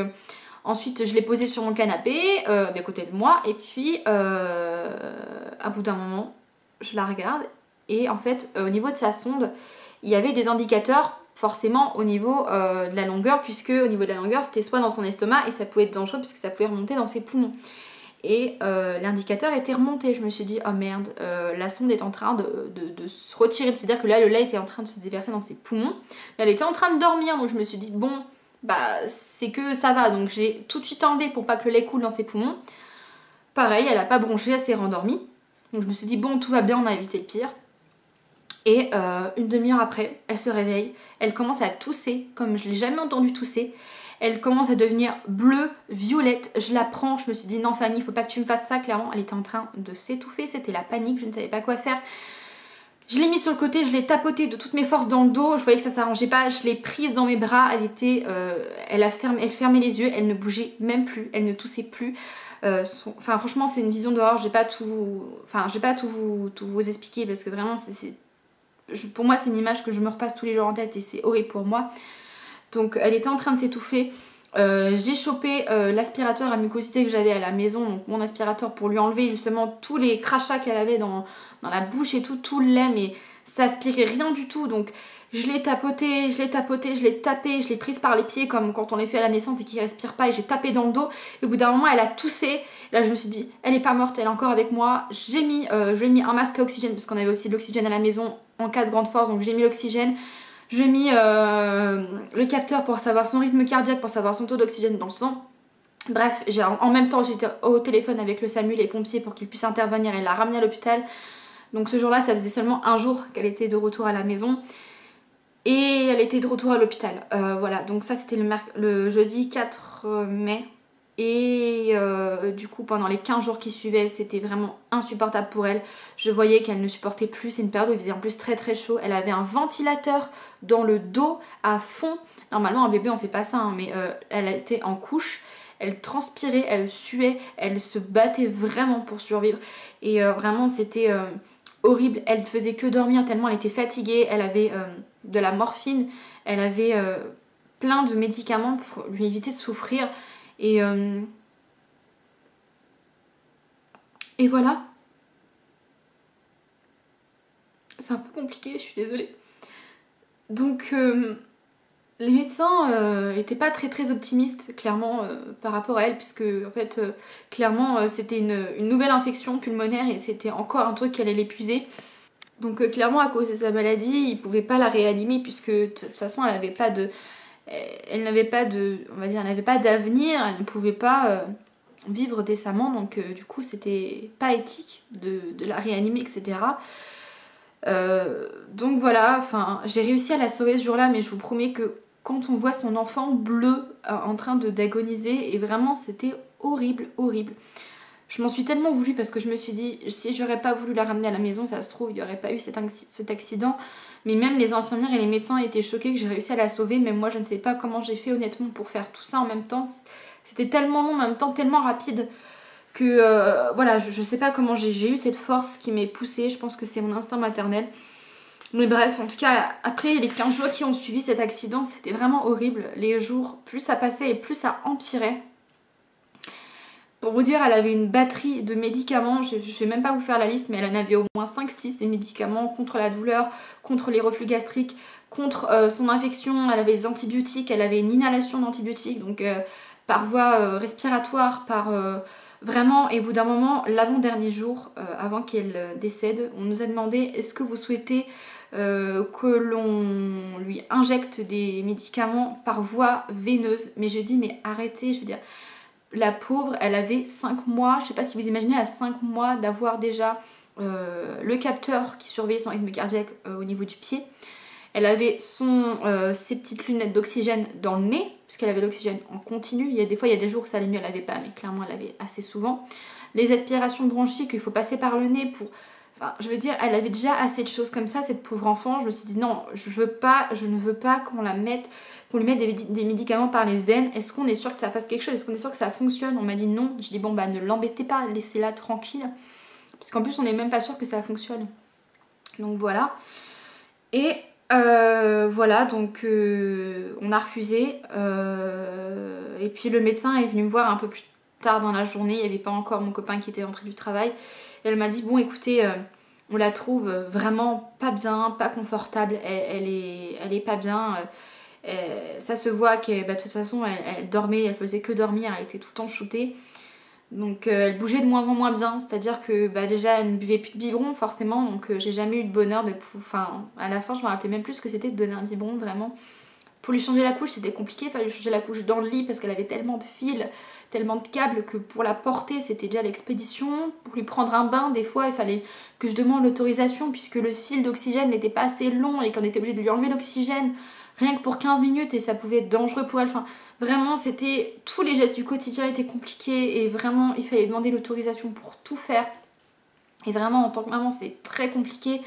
ensuite je l'ai posée sur mon canapé, à côté de moi, et puis à bout d'un moment, je la regarde, et en fait au niveau de sa sonde, il y avait des indicateurs forcément au niveau de la longueur, puisque au niveau de la longueur c'était soit dans son estomac, et ça pouvait être dangereux puisque ça pouvait remonter dans ses poumons. Et l'indicateur était remonté. Je me suis dit, oh merde, la sonde est en train de se retirer. C'est-à-dire que là, le lait était en train de se déverser dans ses poumons. Mais elle était en train de dormir. Donc je me suis dit, bon, bah c'est que ça va. Donc j'ai tout de suite enlevé pour pas que le lait coule dans ses poumons. Pareil, elle a pas bronché, elle s'est rendormie. Donc je me suis dit, bon, tout va bien, on a évité le pire. Et une demi-heure après, elle se réveille. Elle commence à tousser, comme je l'ai jamais entendue tousser. Elle commence à devenir bleue, violette. Je la prends, je me suis dit non Fanny, il faut pas que tu me fasses ça. Clairement, elle était en train de s'étouffer, c'était la panique, je ne savais pas quoi faire. Je l'ai mise sur le côté, je l'ai tapotée de toutes mes forces dans le dos, je voyais que ça s'arrangeait pas, je l'ai prise dans mes bras, elle fermait les yeux, elle ne bougeait même plus, elle ne toussait plus. Enfin franchement c'est une vision d'horreur, je vais pas tout vous expliquer parce que vraiment pour moi c'est une image que je me repasse tous les jours en tête et c'est horrible pour moi. Donc elle était en train de s'étouffer. J'ai chopé l'aspirateur à mucosité que j'avais à la maison, donc mon aspirateur, pour lui enlever justement tous les crachats qu'elle avait dans la bouche et tout le lait, mais ça aspirait rien du tout. Donc je l'ai tapoté, je l'ai tapé, je l'ai prise par les pieds comme quand on les fait à la naissance et qu'ils respirent pas, et j'ai tapé dans le dos. Et au bout d'un moment elle a toussé. Là je me suis dit elle est pas morte, elle est encore avec moi. Je lui ai mis un masque à oxygène parce qu'on avait aussi de l'oxygène à la maison en cas de grande force, donc j'ai mis l'oxygène. J'ai mis le capteur pour savoir son rythme cardiaque, pour savoir son taux d'oxygène dans le sang. Bref, en même temps j'étais au téléphone avec le SAMU, les pompiers, pour qu'ils puissent intervenir et la ramener à l'hôpital. Donc ce jour-là, ça faisait seulement un jour qu'elle était de retour à la maison. Et elle était de retour à l'hôpital. Voilà, donc ça c'était le jeudi 4 mai. Et du coup pendant les 15 jours qui suivaient, c'était vraiment insupportable pour elle. Je voyais qu'elle ne supportait plus, c'est une période où il faisait en plus très très chaud. Elle avait un ventilateur dans le dos à fond. Normalement un bébé on fait pas ça hein, mais elle était en couche. Elle transpirait, elle suait, elle se battait vraiment pour survivre. Et vraiment c'était horrible. Elle faisait que dormir tellement elle était fatiguée. Elle avait de la morphine, elle avait plein de médicaments pour lui éviter de souffrir. Et voilà. C'est un peu compliqué, je suis désolée. Donc les médecins étaient pas très optimistes clairement par rapport à elle, puisque en fait clairement c'était une nouvelle infection pulmonaire et c'était encore un truc qui allait l'épuiser. Donc clairement à cause de sa maladie, ils pouvaient pas la réanimer puisque de toute façon elle n'avait pas d'avenir, elle ne pouvait pas vivre décemment, donc du coup c'était pas éthique de la réanimer, etc. Donc voilà, enfin j'ai réussi à la sauver ce jour-là, mais je vous promets que quand on voit son enfant bleu en train d'agoniser, et vraiment c'était horrible. Je m'en suis tellement voulu parce que je me suis dit, si j'aurais pas voulu la ramener à la maison, ça se trouve, il n'y aurait pas eu cet accident. Mais même les infirmières et les médecins étaient choqués que j'ai réussi à la sauver. Même moi, je ne sais pas comment j'ai fait honnêtement pour faire tout ça en même temps. C'était tellement long, en même temps tellement rapide que voilà, je sais pas comment j'ai eu cette force qui m'est poussée. Je pense que c'est mon instinct maternel. Mais bref, en tout cas, après les 15 jours qui ont suivi cet accident, c'était vraiment horrible. Les jours, plus ça passait et plus ça empirait. Pour vous dire, elle avait une batterie de médicaments, je vais même pas vous faire la liste, mais elle en avait au moins 5-6 des médicaments contre la douleur, contre les reflux gastriques, contre son infection, elle avait des antibiotiques, elle avait une inhalation d'antibiotiques, donc par voie respiratoire, vraiment, et au bout d'un moment, l'avant-dernier jour, avant qu'elle décède, on nous a demandé est-ce que vous souhaitez que l'on lui injecte des médicaments par voie veineuse. Mais je dis mais arrêtez, je veux dire... La pauvre, elle avait 5 mois, je sais pas si vous imaginez à 5 mois d'avoir déjà le capteur qui surveillait son rythme cardiaque au niveau du pied. Elle avait ses petites lunettes d'oxygène dans le nez, puisqu'elle avait l'oxygène en continu. Des fois, il y a des jours où ça allait mieux, elle l'avait pas, mais clairement, elle l'avait assez souvent. Les aspirations bronchiques, il faut passer par le nez pour... Enfin, je veux dire, elle avait déjà assez de choses comme ça, cette pauvre enfant. Je me suis dit non, je ne veux pas qu'on lui mette des médicaments par les veines. Est-ce qu'on est sûr que ça fasse quelque chose? Est-ce qu'on est sûr que ça fonctionne? On m'a dit non. Je dis bon bah ne l'embêtez pas, laissez-la tranquille. Parce qu'en plus on n'est même pas sûr que ça fonctionne. Donc voilà. Et voilà, donc on a refusé. Et puis le médecin est venu me voir un peu plus tard dans la journée. Il n'y avait pas encore mon copain qui était rentré du travail. Et elle m'a dit bon écoutez, on la trouve vraiment pas bien, pas confortable. Elle est pas bien. Ça se voit que de toute façon elle dormait, elle faisait que dormir, elle était tout le temps shootée. Donc elle bougeait de moins en moins bien, c'est-à-dire que déjà elle ne buvait plus de biberon forcément, donc j'ai jamais eu le bonheur de... Enfin, à la fin je me rappelais même plus ce que c'était de donner un biberon, vraiment. Pour lui changer la couche c'était compliqué, il fallait lui changer la couche dans le lit parce qu'elle avait tellement de fils, tellement de câbles que pour la porter c'était déjà l'expédition. Pour lui prendre un bain, des fois il fallait que je demande l'autorisation puisque le fil d'oxygène n'était pas assez long et qu'on était obligé de lui enlever l'oxygène rien que pour 15 minutes et ça pouvait être dangereux pour elle. Enfin, vraiment, c'était... Tous les gestes du quotidien étaient compliqués et vraiment, il fallait demander l'autorisation pour tout faire. Et vraiment, en tant que maman, c'est très compliqué.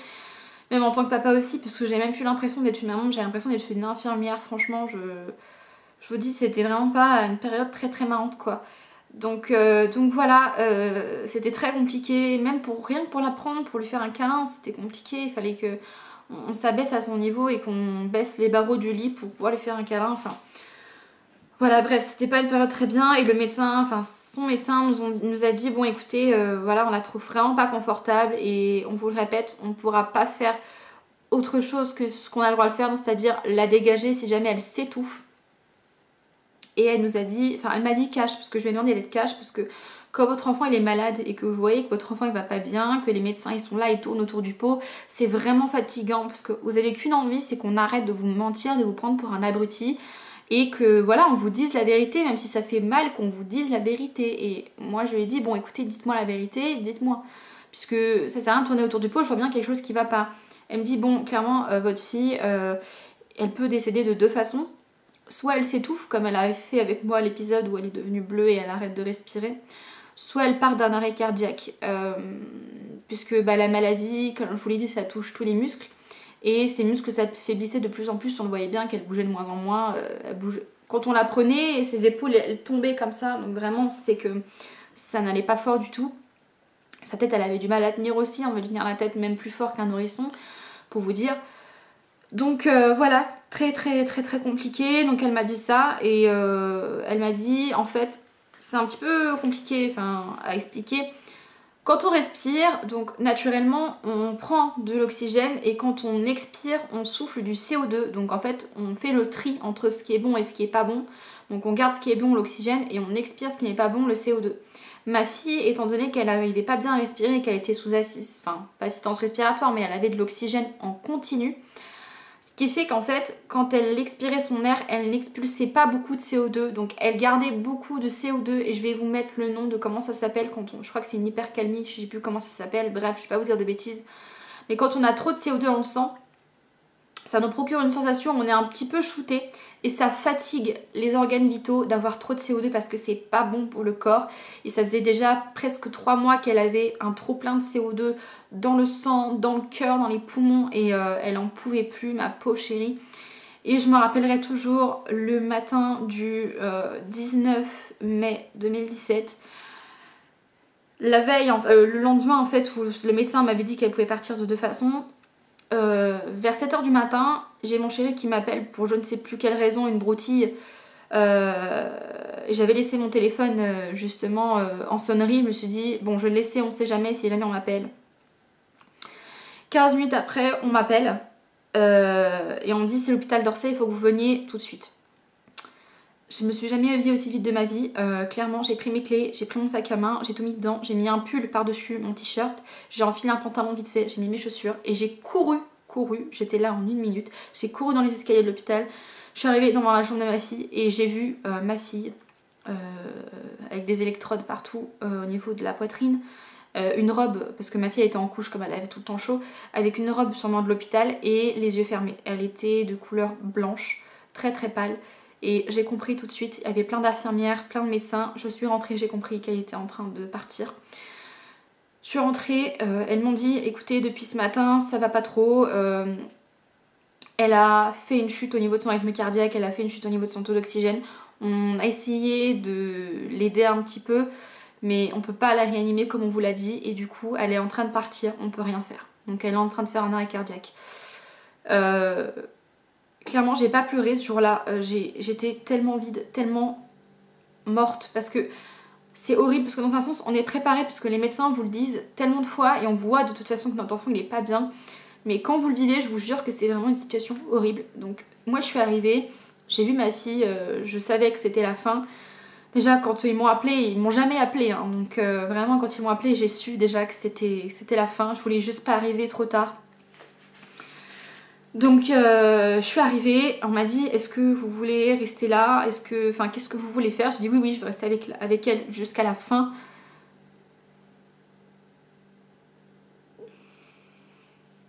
Même en tant que papa aussi, parce que j'ai même plus l'impression d'être une maman, j'ai l'impression d'être une infirmière. Franchement, je vous dis, c'était vraiment pas une période très très marrante, quoi. Donc voilà, c'était très compliqué. Même rien que pour la prendre, pour lui faire un câlin, c'était compliqué. Il fallait que on s'abaisse à son niveau et qu'on baisse les barreaux du lit pour pouvoir lui faire un câlin. Enfin, voilà, bref, c'était pas une période très bien et le médecin, enfin son médecin nous a dit bon écoutez, voilà, on la trouve vraiment pas confortable et on vous le répète, on ne pourra pas faire autre chose que ce qu'on a le droit de faire, c'est-à-dire la dégager si jamais elle s'étouffe. Et elle nous a dit, enfin elle m'a dit cash, parce que je lui ai demandé d'être cash, parce que quand votre enfant il est malade et que vous voyez que votre enfant il va pas bien, que les médecins ils sont là, ils tournent autour du pot, c'est vraiment fatigant parce que vous avez qu'une envie, c'est qu'on arrête de vous mentir, de vous prendre pour un abruti et que voilà, on vous dise la vérité, même si ça fait mal qu'on vous dise la vérité. Et moi je lui ai dit, bon écoutez, dites-moi la vérité, dites-moi, puisque ça sert à rien de tourner autour du pot, je vois bien quelque chose qui va pas. Elle me dit, bon clairement, votre fille, elle peut décéder de deux façons. Soit elle s'étouffe, comme elle avait fait avec moi l'épisode où elle est devenue bleue et elle arrête de respirer, soit elle part d'un arrêt cardiaque, puisque la maladie, comme je vous l'ai dit, ça touche tous les muscles, et ces muscles s'affaiblissaient de plus en plus, on le voyait bien qu'elle bougeait de moins en moins, elle bougeait. Quand on la prenait, ses épaules elles tombaient comme ça, donc vraiment c'est que ça n'allait pas fort du tout. Sa tête elle avait du mal à tenir aussi, on veut tenir la tête même plus fort qu'un nourrisson, pour vous dire. Donc voilà, très très très très compliqué. Donc elle m'a dit ça et elle m'a dit en fait c'est un petit peu compliqué à expliquer. Quand on respire, donc naturellement on prend de l'oxygène et quand on expire on souffle du CO2. Donc en fait on fait le tri entre ce qui est bon et ce qui est pas bon. Donc on garde ce qui est bon, l'oxygène, et on expire ce qui n'est pas bon, le CO2. Ma fille, étant donné qu'elle n'arrivait pas bien à respirer et qu'elle était sous assistance respiratoire, mais elle avait de l'oxygène en continu, ce qui fait qu'en fait, quand elle expirait son air, elle n'expulsait pas beaucoup de CO2. Donc elle gardait beaucoup de CO2. Et je vais vous mettre le nom de comment ça s'appelle. Je crois que c'est une hypercalmie, je sais plus comment ça s'appelle. Bref, je vais pas vous dire de bêtises. Mais quand on a trop de CO2 dans le sang, ça nous procure une sensation où on est un petit peu shooté. Et ça fatigue les organes vitaux d'avoir trop de CO2 parce que c'est pas bon pour le corps. Et ça faisait déjà presque 3 mois qu'elle avait un trop plein de CO2 dans le sang, dans le cœur, dans les poumons, et elle en pouvait plus, ma pauvre chérie. Et je me rappellerai toujours le matin du 19 mai 2017, la veille, le lendemain en fait, où le médecin m'avait dit qu'elle pouvait partir de deux façons. Vers 7h du matin, j'ai mon chéri qui m'appelle pour je ne sais plus quelle raison, une broutille. J'avais laissé mon téléphone justement en sonnerie. Je me suis dit, bon, je vais le laisser, on sait jamais si jamais on m'appelle. 15 minutes après, on m'appelle et on me dit c'est l'hôpital d'Orsay, il faut que vous veniez tout de suite. Je me suis jamais habillée aussi vite de ma vie. Clairement, j'ai pris mes clés, j'ai pris mon sac à main, j'ai tout mis dedans, j'ai mis un pull par-dessus mon t-shirt, j'ai enfilé un pantalon vite fait, j'ai mis mes chaussures et j'ai couru, j'étais là en 1 minute, j'ai couru dans les escaliers de l'hôpital. Je suis arrivée devant la chambre de ma fille et j'ai vu ma fille avec des électrodes partout au niveau de la poitrine. Une robe, parce que ma fille elle était en couche comme elle avait tout le temps chaud, avec une robe sûrement de l'hôpital et les yeux fermés. Elle était de couleur blanche, très très pâle. Et j'ai compris tout de suite, il y avait plein d'infirmières, plein de médecins. Je suis rentrée, j'ai compris qu'elle était en train de partir. Je suis rentrée, elles m'ont dit écoutez depuis ce matin ça va pas trop, elle a fait une chute au niveau de son rythme cardiaque, elle a fait une chute au niveau de son taux d'oxygène. On a essayé de l'aider un petit peu, mais on peut pas la réanimer comme on vous l'a dit, et du coup elle est en train de partir, on peut rien faire. Donc elle est en train de faire un arrêt cardiaque. Clairement j'ai pas pleuré ce jour-là, j'étais tellement vide, tellement morte, parce que c'est horrible, parce que dans un sens on est préparé, parce que les médecins vous le disent tellement de fois, et on voit de toute façon que notre enfant il est pas bien. Mais quand vous le vivez, je vous jure que c'est vraiment une situation horrible. Donc moi je suis arrivée, j'ai vu ma fille, je savais que c'était la fin. Déjà quand ils m'ont appelé, ils m'ont jamais appelé, hein, donc vraiment quand ils m'ont appelé j'ai su déjà que c'était la fin. Je voulais juste pas arriver trop tard. Donc je suis arrivée, on m'a dit est-ce que vous voulez rester là, qu'est-ce que vous voulez faire? J'ai dit oui je veux rester avec elle jusqu'à la fin.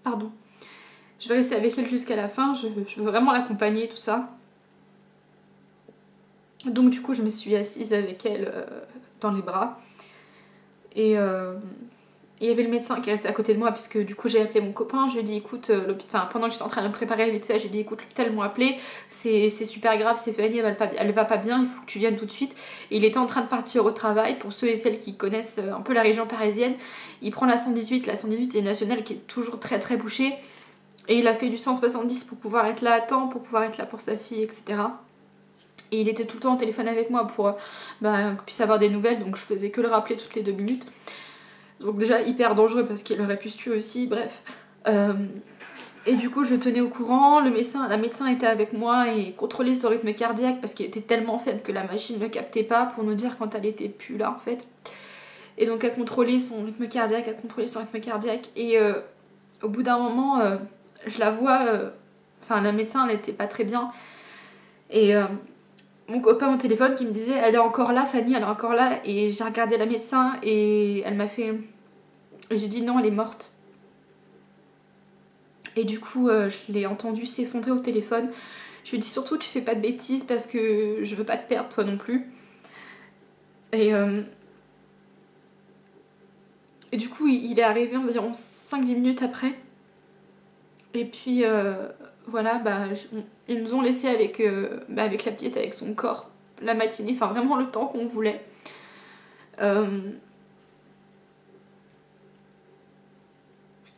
Pardon. Je vais rester avec elle jusqu'à la fin, je veux vraiment l'accompagner, tout ça. Donc du coup je me suis assise avec elle dans les bras. Et il y avait le médecin qui restait à côté de moi, puisque du coup j'ai appelé mon copain, je lui ai dit écoute, pendant que j'étais en train de me préparer vite fait, j'ai dit écoute l'hôpital m'ont appelé, c'est super grave, c'est Fanny, elle va pas bien, il faut que tu viennes tout de suite. Et il était en train de partir au travail, pour ceux et celles qui connaissent un peu la région parisienne, il prend la 118 c'est une nationale qui est toujours très très bouchée. Et il a fait du 170 pour pouvoir être là à temps, pour pouvoir être là pour sa fille, etc. Et il était tout le temps au téléphone avec moi pour qu'on puisse avoir des nouvelles, donc je faisais que le rappeler toutes les 2 minutes. Donc déjà hyper dangereux parce qu'il aurait pu se tuer aussi, bref. Et du coup je tenais au courant, la médecin était avec moi et contrôlait son rythme cardiaque parce qu'il était tellement faible que la machine ne captait pas pour nous dire quand elle était plus là en fait. Et donc à contrôler son rythme cardiaque, et au bout d'un moment je la vois, la médecin elle était pas très bien, et mon copain au téléphone qui me disait elle est encore là Fanny, elle est encore là, et j'ai regardé la médecin et elle m'a fait, j'ai dit non elle est morte. Et du coup je l'ai entendu s'effondrer au téléphone. Je lui ai dit surtout tu fais pas de bêtises parce que je veux pas te perdre toi non plus. Et du coup il est arrivé environ 5-10 minutes après. Et puis voilà, ils nous ont laissé avec la petite, avec son corps, la matinée, enfin vraiment le temps qu'on voulait.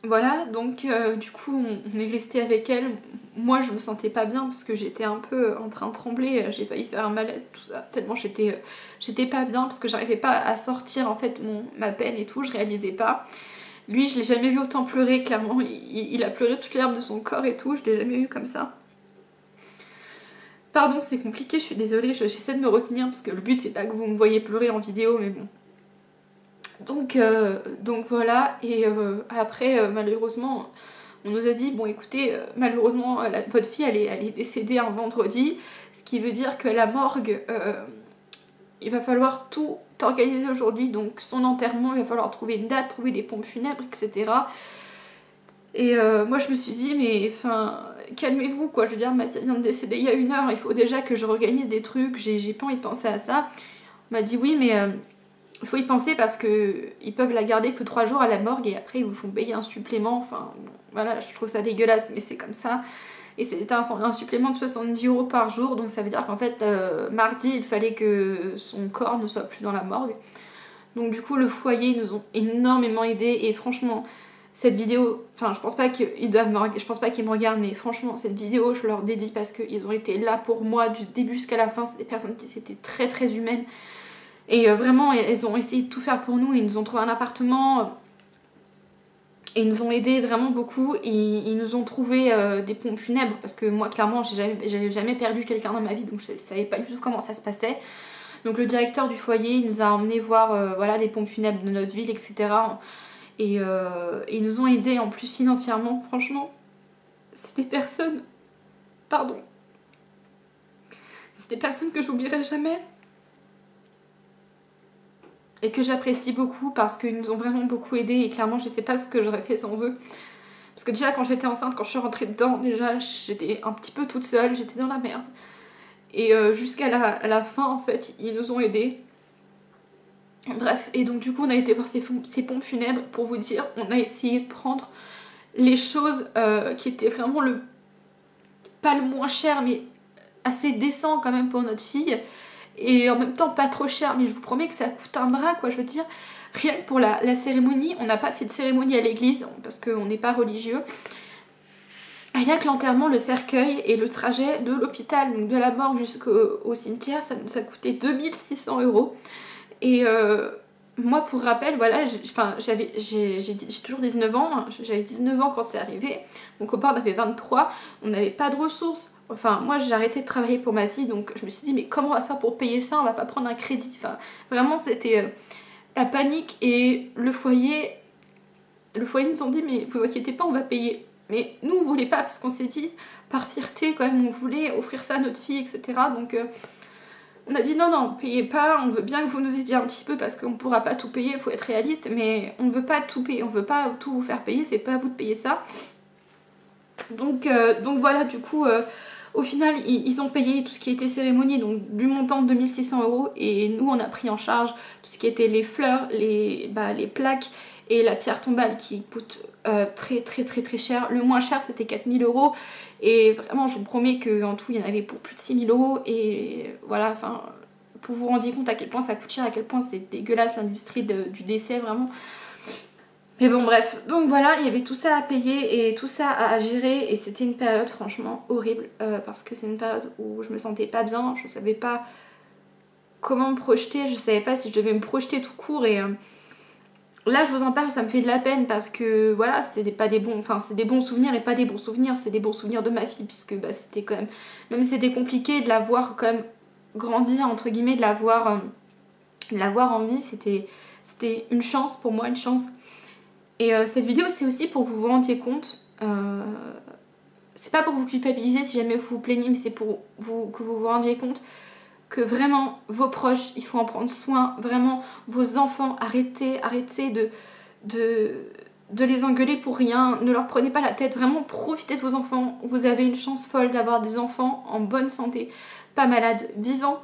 Voilà, donc du coup on est resté avec elle. Moi je me sentais pas bien parce que j'étais un peu en train de trembler, j'ai failli faire un malaise, tout ça, tellement j'étais pas bien parce que j'arrivais pas à sortir en fait ma peine et tout, je réalisais pas. Lui, je l'ai jamais vu autant pleurer, clairement. Il a pleuré toutes les larmes de son corps et tout, je l'ai jamais vu comme ça. Pardon, c'est compliqué, je suis désolée, j'essaie de me retenir parce que le but c'est pas que vous me voyez pleurer en vidéo, mais bon. Donc voilà, et après, malheureusement, on nous a dit bon écoutez, malheureusement, votre fille elle est décédée un vendredi, ce qui veut dire que la morgue, il va falloir tout organisé aujourd'hui, donc son enterrement, il va falloir trouver une date, trouver des pompes funèbres, etc. Et moi je me suis dit mais calmez-vous quoi, je veux dire ma fille vient de décéder il y a 1 heure, il faut déjà que je réorganise des trucs, j'ai pas envie de penser à ça. On m'a dit oui mais il faut y penser parce que ils peuvent la garder que 3 jours à la morgue et après ils vous font payer un supplément, bon, voilà, je trouve ça dégueulasse mais c'est comme ça. Et c'était un supplément de 70 € par jour, donc ça veut dire qu'en fait mardi il fallait que son corps ne soit plus dans la morgue. Donc du coup le foyer ils nous ont énormément aidés, et franchement cette vidéo, je pense pas qu'ils me regardent, mais franchement cette vidéo je leur dédie parce qu'ils ont été là pour moi du début jusqu'à la fin. C'est des personnes qui étaient très très humaines, et vraiment elles ont essayé de tout faire pour nous, ils nous ont trouvé un appartement. Et ils nous ont aidés vraiment beaucoup, ils nous ont trouvé des pompes funèbres parce que moi clairement j'ai jamais perdu quelqu'un dans ma vie, donc je savais pas du tout comment ça se passait. Donc le directeur du foyer il nous a emmené voir voilà, les pompes funèbres de notre ville, etc. Et ils nous ont aidés en plus financièrement. Franchement, c'est des personnes, pardon, c'est des personnes que j'oublierai jamais et que j'apprécie beaucoup parce qu'ils nous ont vraiment beaucoup aidés, et clairement je sais pas ce que j'aurais fait sans eux. Parce que déjà quand j'étais enceinte, quand je suis rentrée dedans, déjà j'étais un petit peu toute seule, j'étais dans la merde. Et jusqu'à la fin en fait, ils nous ont aidés. Bref, et donc du coup on a été voir ces pompes funèbres. Pour vous dire, on a essayé de prendre les choses qui étaient vraiment pas le moins cher, mais assez décent quand même pour notre fille, et en même temps pas trop cher, mais je vous promets que ça coûte un bras quoi. Je veux dire, rien que pour la cérémonie, on n'a pas fait de cérémonie à l'église parce qu'on n'est pas religieux. Rien que l'enterrement, le cercueil et le trajet de l'hôpital, donc de la morgue jusqu'au cimetière, ça nous a coûté 2600 €. Et moi, pour rappel, voilà, j'ai toujours 19 ans, hein, j'avais 19 ans quand c'est arrivé, mon copain en avait 23, on n'avait pas de ressources. Enfin, moi j'ai arrêté de travailler pour ma fille, donc je me suis dit, mais comment on va faire pour payer ça? On va pas prendre un crédit. Enfin, vraiment, c'était la panique. Et le foyer nous ont dit, mais vous inquiétez pas, on va payer. Mais nous, on voulait pas, parce qu'on s'est dit, par fierté, quand même, on voulait offrir ça à notre fille, etc. Donc, on a dit, non, non, payez pas, on veut bien que vous nous aidiez un petit peu, parce qu'on pourra pas tout payer, il faut être réaliste, mais on veut pas tout payer, on veut pas tout vous faire payer, c'est pas à vous de payer ça. Donc voilà, du coup, au final, ils ont payé tout ce qui était cérémonie, donc du montant de 2600 €, et nous, on a pris en charge tout ce qui était les fleurs, les plaques, et la pierre tombale qui coûte très cher. Le moins cher c'était 4000 €, et vraiment je vous promets qu'en tout il y en avait pour plus de 6000 €, et voilà, enfin pour vous rendre compte à quel point ça coûte cher, à quel point c'est dégueulasse l'industrie du décès vraiment. Mais bon bref, donc voilà, il y avait tout ça à payer et tout ça à gérer, et c'était une période franchement horrible, parce que c'est une période où je me sentais pas bien, je savais pas comment me projeter, je savais pas si je devais me projeter tout court, et là je vous en parle, ça me fait de la peine parce que voilà, c'est des bons souvenirs et pas des bons souvenirs, c'est des bons souvenirs de ma fille, puisque bah, c'était quand même si c'était compliqué de la voir quand même grandir entre guillemets, de la voir en vie, c'était une chance pour moi, une chance. Et cette vidéo c'est aussi pour que vous vous rendiez compte, c'est pas pour vous culpabiliser si jamais vous vous plaignez, mais c'est pour que vous vous rendiez compte que vraiment vos proches, il faut en prendre soin, vraiment vos enfants, arrêtez de les engueuler pour rien, ne leur prenez pas la tête, vraiment profitez de vos enfants. Vous avez une chance folle d'avoir des enfants en bonne santé, pas malades, vivants.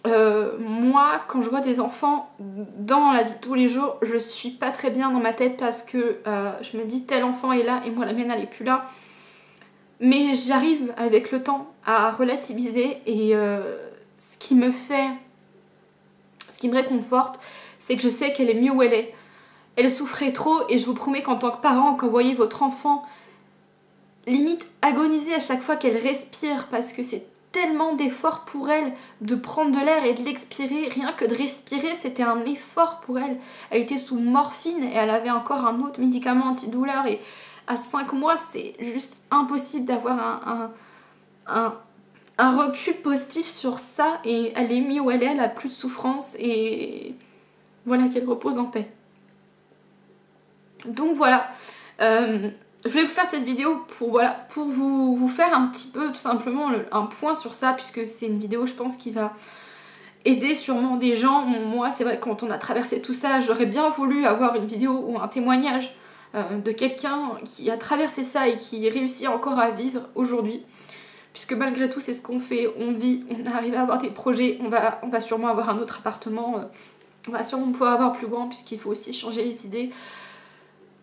Moi, quand je vois des enfants dans la vie de tous les jours, je suis pas très bien dans ma tête, parce que je me dis tel enfant est là et moi la mienne elle est plus là. Mais j'arrive avec le temps à relativiser, et ce qui me réconforte, c'est que je sais qu'elle est mieux où elle est. Elle souffrait trop, et je vous promets qu'en tant que parent, quand vous voyez votre enfant limite agoniser à chaque fois qu'elle respire, parce que c'est tellement d'efforts pour elle de prendre de l'air et de l'expirer, rien que de respirer c'était un effort pour elle. Elle était sous morphine et elle avait encore un autre médicament antidouleur, et à 5 mois c'est juste impossible d'avoir un recul positif sur ça, et elle est mieux où elle a plus de souffrance, et voilà, qu'elle repose en paix. Donc voilà, je voulais vous faire cette vidéo pour vous faire un petit peu tout simplement un point sur ça, puisque c'est une vidéo je pense qui va aider sûrement des gens. Moi c'est vrai, quand on a traversé tout ça, j'aurais bien voulu avoir une vidéo ou un témoignage de quelqu'un qui a traversé ça et qui réussit encore à vivre aujourd'hui. Puisque malgré tout c'est ce qu'on fait, on vit, on arrive à avoir des projets, on va sûrement avoir un autre appartement, on va sûrement pouvoir avoir plus grand, puisqu'il faut aussi changer les idées.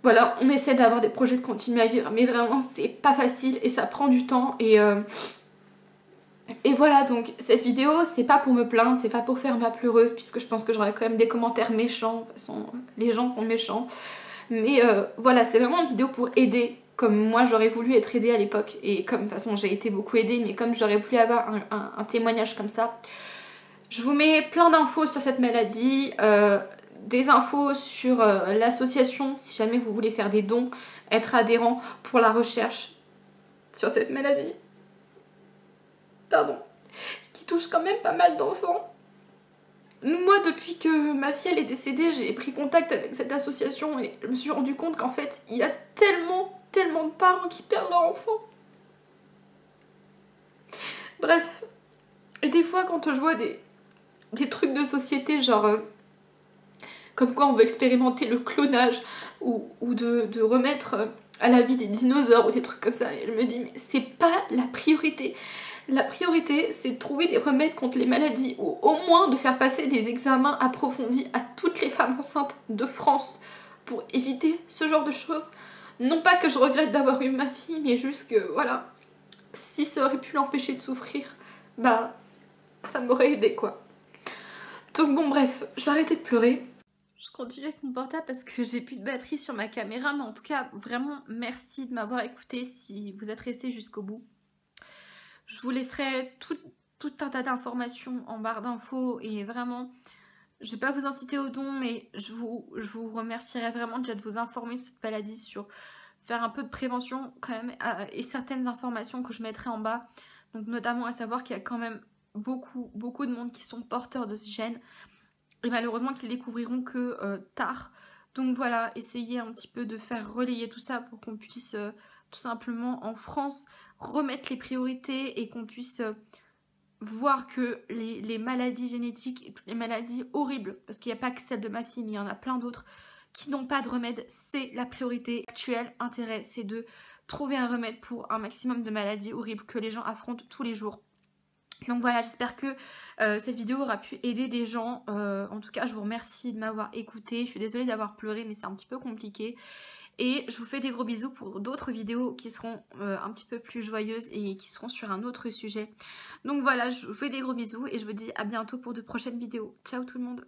Voilà, on essaie d'avoir des projets, de continuer à vivre, mais vraiment c'est pas facile et ça prend du temps, et voilà, donc cette vidéo c'est pas pour me plaindre, c'est pas pour faire ma pleureuse, puisque je pense que j'aurai quand même des commentaires méchants, de toute façon les gens sont méchants, mais voilà, c'est vraiment une vidéo pour aider, comme moi j'aurais voulu être aidée à l'époque, et comme de toute façon j'ai été beaucoup aidée, mais comme j'aurais voulu avoir un témoignage comme ça. Je vous mets plein d'infos sur cette maladie, des infos sur l'association si jamais vous voulez faire des dons, être adhérent pour la recherche sur cette maladie, pardon, qui touche quand même pas mal d'enfants. Moi, depuis que ma fille elle est décédée, j'ai pris contact avec cette association, et je me suis rendu compte qu'en fait il y a tellement de parents qui perdent leur enfant. Bref, et des fois quand je vois des trucs de société genre comme quoi on veut expérimenter le clonage, ou de remettre à la vie des dinosaures ou des trucs comme ça, et je me dis mais c'est pas la priorité. La priorité, c'est de trouver des remèdes contre les maladies ou au moins de faire passer des examens approfondis à toutes les femmes enceintes de France pour éviter ce genre de choses. Non pas que je regrette d'avoir eu ma fille, mais juste que voilà, si ça aurait pu l'empêcher de souffrir, bah ça m'aurait aidé quoi. Donc bon bref, je vais arrêter de pleurer. Je continue avec mon portable parce que j'ai plus de batterie sur ma caméra, mais en tout cas vraiment merci de m'avoir écouté si vous êtes resté jusqu'au bout. Je vous laisserai tout un tas d'informations en barre d'infos et vraiment, je vais pas vous inciter au don, mais je vous remercierai vraiment déjà de vous informer sur cette maladie, sur faire un peu de prévention quand même et certaines informations que je mettrai en bas. Donc notamment à savoir qu'il y a quand même beaucoup de monde qui sont porteurs de ce gène et malheureusement qu'ils découvriront que tard. Donc voilà, essayez un petit peu de faire relayer tout ça pour qu'on puisse tout simplement en France remettre les priorités et qu'on puisse voir que les maladies génétiques et toutes les maladies horribles, parce qu'il n'y a pas que celle de ma fille mais il y en a plein d'autres qui n'ont pas de remède, c'est la priorité actuelle. Intérêt, c'est de trouver un remède pour un maximum de maladies horribles que les gens affrontent tous les jours. Donc voilà, j'espère que cette vidéo aura pu aider des gens. En tout cas, je vous remercie de m'avoir écouté. Je suis désolée d'avoir pleuré, mais c'est un petit peu compliqué. Et je vous fais des gros bisous pour d'autres vidéos qui seront un petit peu plus joyeuses et qui seront sur un autre sujet. Donc voilà, je vous fais des gros bisous et je vous dis à bientôt pour de prochaines vidéos. Ciao tout le monde!